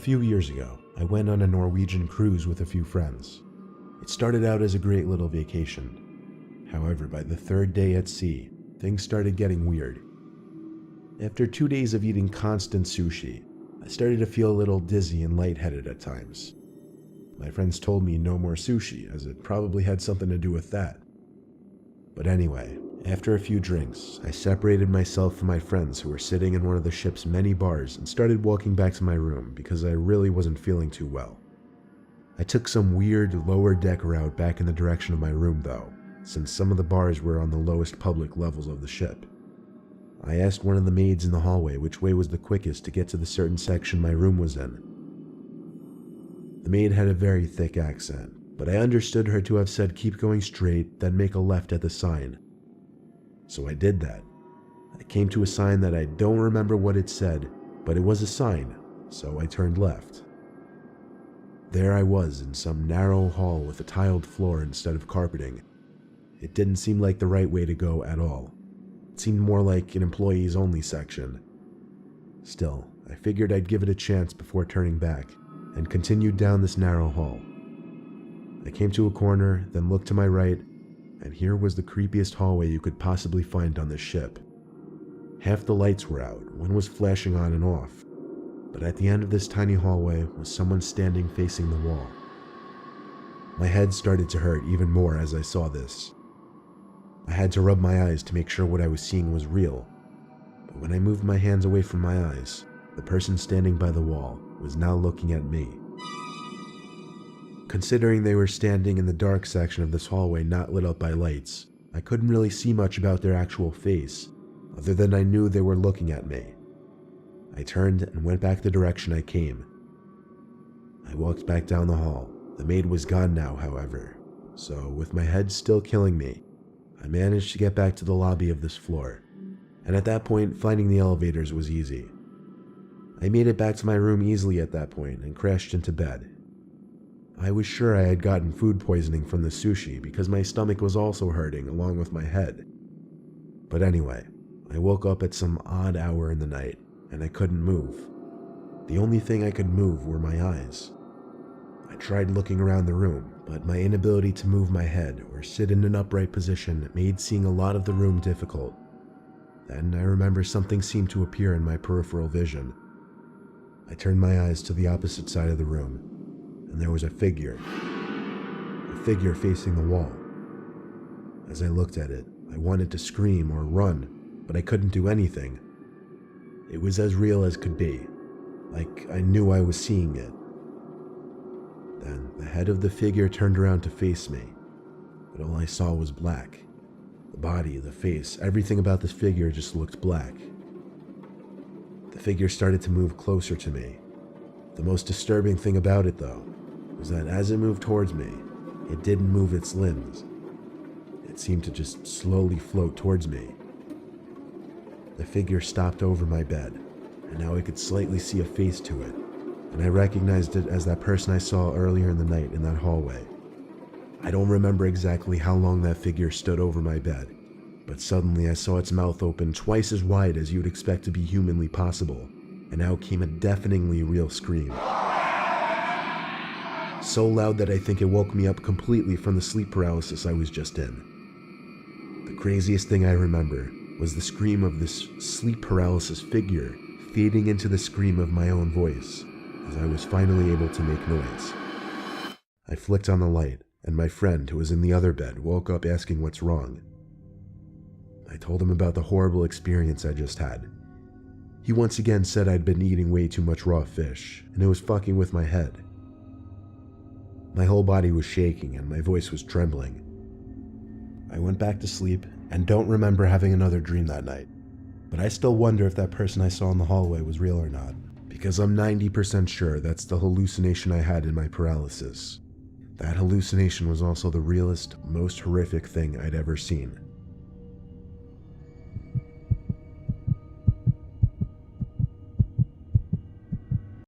few years ago, I went on a Norwegian cruise with a few friends. It started out as a great little vacation. However, by the third day at sea, things started getting weird. After 2 days of eating constant sushi, I started to feel a little dizzy and lightheaded at times. My friends told me no more sushi, as it probably had something to do with that. But anyway, after a few drinks, I separated myself from my friends who were sitting in one of the ship's many bars and started walking back to my room because I really wasn't feeling too well. I took some weird lower deck route back in the direction of my room though, since some of the bars were on the lowest public levels of the ship. I asked one of the maids in the hallway which way was the quickest to get to the certain section my room was in. The maid had a very thick accent, but I understood her to have said keep going straight, then make a left at the sign. So I did that. I came to a sign that I don't remember what it said, but it was a sign, so I turned left. There I was in some narrow hall with a tiled floor instead of carpeting. It didn't seem like the right way to go at all. It seemed more like an employees only section. Still, I figured I'd give it a chance before turning back, and continued down this narrow hall. I came to a corner, then looked to my right, and here was the creepiest hallway you could possibly find on this ship. Half the lights were out, one was flashing on and off, but at the end of this tiny hallway was someone standing facing the wall. My head started to hurt even more as I saw this. I had to rub my eyes to make sure what I was seeing was real, but when I moved my hands away from my eyes, the person standing by the wall was now looking at me. Considering they were standing in the dark section of this hallway not lit up by lights, I couldn't really see much about their actual face, other than I knew they were looking at me. I turned and went back the direction I came. I walked back down the hall. The maid was gone now, however, so with my head still killing me, I managed to get back to the lobby of this floor, and at that point finding the elevators was easy. I made it back to my room easily at that point and crashed into bed. I was sure I had gotten food poisoning from the sushi because my stomach was also hurting along with my head. But anyway, I woke up at some odd hour in the night and I couldn't move. The only thing I could move were my eyes. I tried looking around the room, but my inability to move my head or sit in an upright position made seeing a lot of the room difficult. Then I remember something seemed to appear in my peripheral vision. I turned my eyes to the opposite side of the room, and there was a figure facing the wall. As I looked at it, I wanted to scream or run, but I couldn't do anything. It was as real as could be, like I knew I was seeing it. Then the head of the figure turned around to face me, but all I saw was black. The body, the face, everything about this figure just looked black. The figure started to move closer to me. The most disturbing thing about it, though, was that as it moved towards me, it didn't move its limbs. It seemed to just slowly float towards me. The figure stopped over my bed, and now I could slightly see a face to it, and I recognized it as that person I saw earlier in the night in that hallway. I don't remember exactly how long that figure stood over my bed, but suddenly I saw its mouth open twice as wide as you'd expect to be humanly possible, and out came a deafeningly real scream. So loud that I think it woke me up completely from the sleep paralysis I was just in. The craziest thing I remember was the scream of this sleep paralysis figure fading into the scream of my own voice as I was finally able to make noise. I flicked on the light, and my friend, who was in the other bed, woke up asking what's wrong. I told him about the horrible experience I just had. He once again said I'd been eating way too much raw fish, and it was fucking with my head. My whole body was shaking and my voice was trembling. I went back to sleep and don't remember having another dream that night, but I still wonder if that person I saw in the hallway was real or not, because I'm 90% sure that's the hallucination I had in my paralysis. That hallucination was also the realest, most horrific thing I'd ever seen.